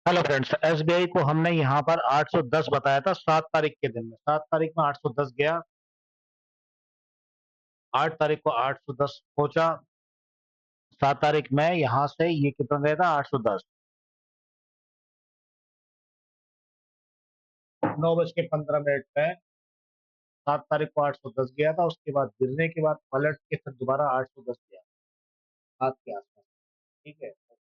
Hello friends, SBI को हमने यहाँ पर 810 बताया था 7 तारीख के दिन में। 7 तारीख में 810 गया। 8 तारीख को 810 पहुंचा। 7 तारीख में यहाँ से ये कितना गया था? 810। 9:15 पे 7 तारीख को 810 गया था। उसके बाद गिरने के बाद पलट के फिर दोबारा 810 गया, 7 के आसपास। ठीक है।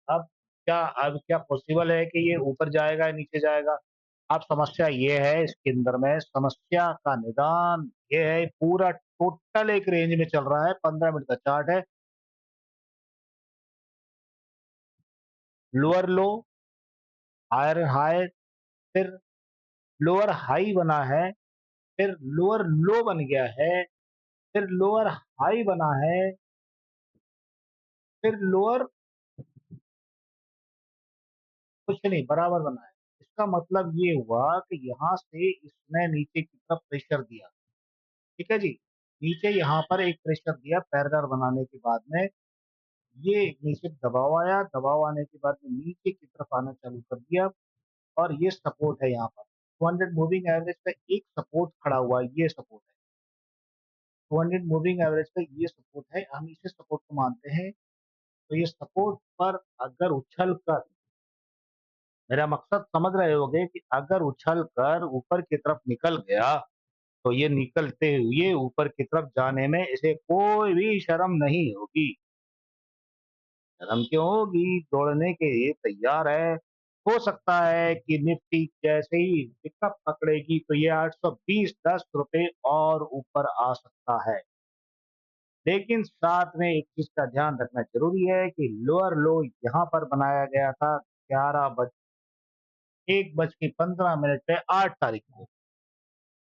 अब अब क्या पॉसिबल है कि ये ऊपर जाएगा या नीचे जाएगा? अब समस्या ये है, इसके अंदर में समस्या का निदान ये है, पूरा टोटल एक रेंज में चल रहा है। 15 मिनट का चार्ट है। लोअर लो, हायर हाई, फिर लोअर हाई बना है, फिर लोअर लो बन गया है, फिर लोअर हाई बना है, फिर लोअर कुछ नहीं बराबर बना है। इसका मतलब ये हुआ कि यहाँ से इसने नीचे की तरफ प्रेशर दिया। ठीक है जी। नीचे यहाँ पर एक प्रेशर दिया पैरेलल बनाने के बाद में, ये नीचे दबाव आया, दबाव आने के बाद में नीचे की तरफ आना चालू कर दिया। और ये सपोर्ट है यहाँ पर 200 मूविंग एवरेज का एक सपोर्ट खड़ा हुआ है, ये सपोर्ट है। 200 मूविंग एवरेज का ये सपोर्ट है, हम इसे सपोर्ट को मानते हैं। तो ये सपोर्ट पर अगर उछल कर, मेरा मकसद समझ रहे होगे कि अगर उछल कर ऊपर की तरफ निकल गया, तो ये निकलते हुए ऊपर की तरफ जाने में इसे कोई भी शर्म नहीं होगी। शर्म क्यों होगी? दौड़ने के लिए तैयार है। हो सकता है कि निफ्टी जैसे ही पिकअप पकड़ेगी तो ये 820 10 रुपए और ऊपर आ सकता है। लेकिन साथ में एक चीज का ध्यान रखना जरूरी है कि लोअर लो यहाँ पर बनाया गया था 1:15 पे 8 तारीख को।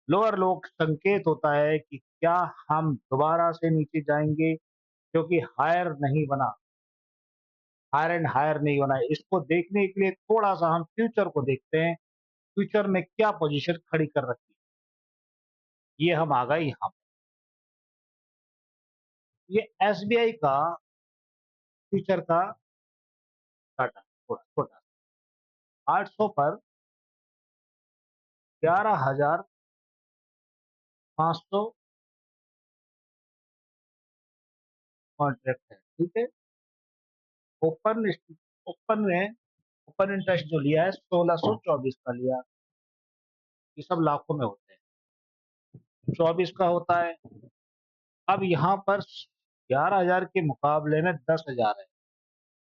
लोअर लो संकेत होता है कि क्या हम दोबारा से नीचे जाएंगे, क्योंकि हायर नहीं बना, हायर एंड हायर नहीं बना है। इसको देखने के लिए थोड़ा सा हम फ्यूचर को देखते हैं। फ्यूचर में क्या पोजीशन खड़ी कर रखी है, ये हम आ गए यहाँ। ये एसबीआई का फ्यूचर का डाटा थोड़ा छोटा 800 पर 11,500 कॉन्ट्रैक्ट है। ठीक है। ओपन ओपन में ओपन इंटरेस्ट जो लिया है 1624 का लिया। ये सब लाखों में होते हैं, 24 का होता है। अब यहाँ पर 11,000 के मुकाबले में 10,000 है।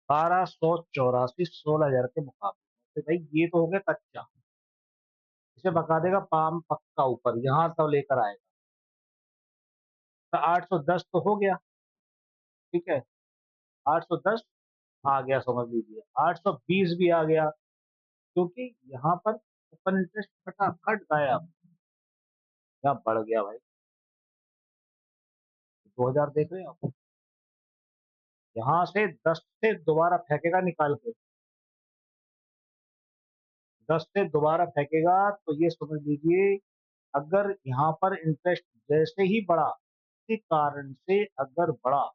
1284 16,000 के मुकाबले, तो भाई ये तो हो गया कच्चा। इसे बका देगा पाम पक्का ऊपर, यहाँ तक लेकर आएगा। तो 810 तो हो गया। ठीक है। 810 आ गया, समझ लीजिए 820 भी आ गया, क्योंकि यहाँ पर ओपन इंटरेस्ट फटाफट गायब, यहाँ बढ़ गया भाई। 2000 देख रहे हैं आप? यहाँ से 10 से दोबारा फेंकेगा निकाल के, 10 से दोबारा फेंकेगा, तो ये समझ लीजिए अगर यहाँ पर इंटरेस्ट जैसे ही बढ़ा, किसी कारण से अगर बढ़ा,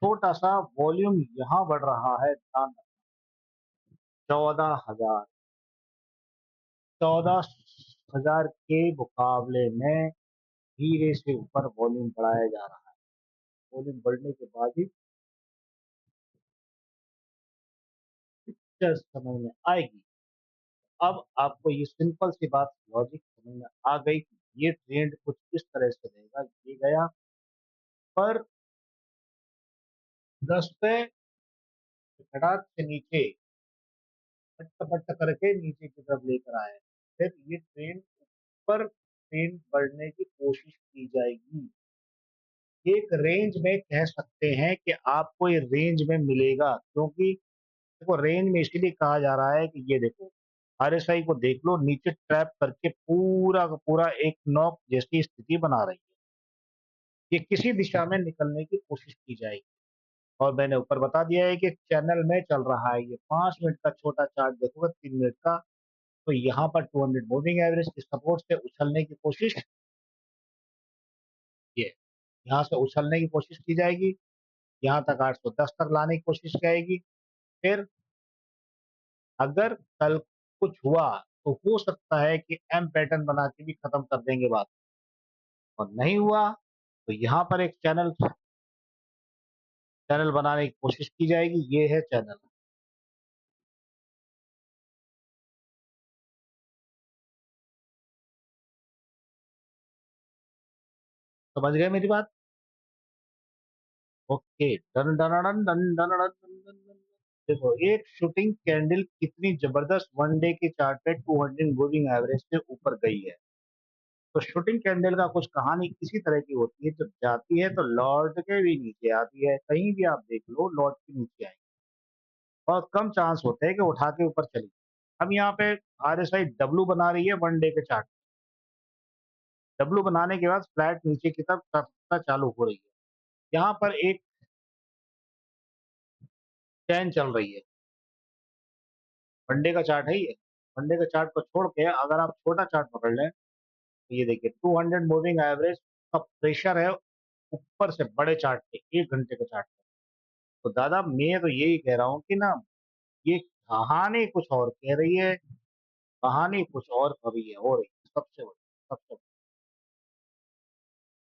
छोटा सा वॉल्यूम यहाँ बढ़ रहा है, ध्यान रखना। 14,000, 14,000 के मुकाबले में धीरे से ऊपर वॉल्यूम बढ़ाया जा रहा है। वॉल्यूम बढ़ने के बाद ही पिक्चर समझ में आएगी। अब आपको ये सिंपल सी बात, लॉजिक समझ में आ गई कि ये ट्रेंड कुछ इस तरह से रहेगा। ये गया पर 10 पे खटाक से नीचे पट पट करके नीचे की तरफ लेकर आए, फिर ये ट्रेंड ऊपर ट्रेंड बढ़ने की कोशिश की जाएगी। एक रेंज में कह सकते हैं कि आपको ये रेंज में मिलेगा, क्योंकि देखो रेंज में इसीलिए कहा जा रहा है कि ये देखो आरएसआई को देख लो, नीचे ट्रैप करके पूरा का पूरा एक नॉक जैसी स्थिति बना रही है। ये किसी दिशा में निकलने की कोशिश की जाएगी। और मैंने ऊपर बता दिया है कि चैनल में चल रहा है। ये 5 मिनट का छोटा चार्ट देखोगे, 3 मिनट का, तो यहाँ पर 200 मूविंग एवरेज के सपोर्ट से उछलने की कोशिश, ये यहाँ से उछलने की कोशिश की जाएगी। यहाँ तक 810 तक लाने की कोशिश की जाएगी। फिर अगर कल कुछ हुआ तो हो सकता है कि एम पैटर्न बना के भी खत्म कर देंगे बात, और नहीं हुआ तो यहाँ पर एक चैनल चैनल बनाने की कोशिश की जाएगी। ये है चैनल। समझ गए मेरी बात? Okay, done done done done done done done done done. देखो, एक शूटिंग कैंडल कितनी जबरदस्त वन डे के चार्ट पे 200 मूविंग एवरेज से ऊपर गई है। तो शूटिंग कैंडल का कुछ कहानी इसी तरह की होती है, जब जाती है तो लौट के भी नीचे आती है। कहीं भी आप देख लो, लौट के नीचे आएगी। बहुत कम चांस होते हैं कि उठा के ऊपर चली। हम यहाँ पे आरएसआई डब्लू बना रही है वन डे के चार्ट। डब्लू बनाने के बाद फ्लैट नीचे की तरफ तरफना चालू हो रही है। यहाँ पर एक चैन चल रही है। वनडे का चार्ट है ये। वनडे के चार्ट को छोड़ के अगर आप छोटा चार्ट पकड़ लें तो ये देखिए 200 मूविंग एवरेज का प्रेशर है ऊपर से बड़े चार्ट पे, 1 घंटे के चार्ट पे। तो दादा मैं तो यही कह रहा हूँ कि ना, ये कहानी कुछ और कह रही है, कहानी कुछ और हो रही है। सबसे बड़ी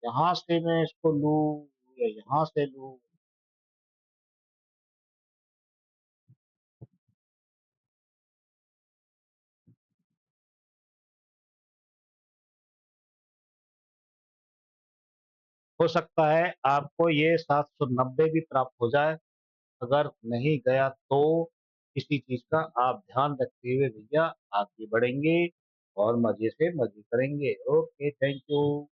यहाँ से मैं इसको लूँ या यहाँ से लूँ। हो सकता है आपको ये 790 भी प्राप्त हो जाए। अगर नहीं गया तो किसी चीज का आप ध्यान रखते हुए भैया आगे बढ़ेंगे और मजे से मजे करेंगे। Okay, thank you.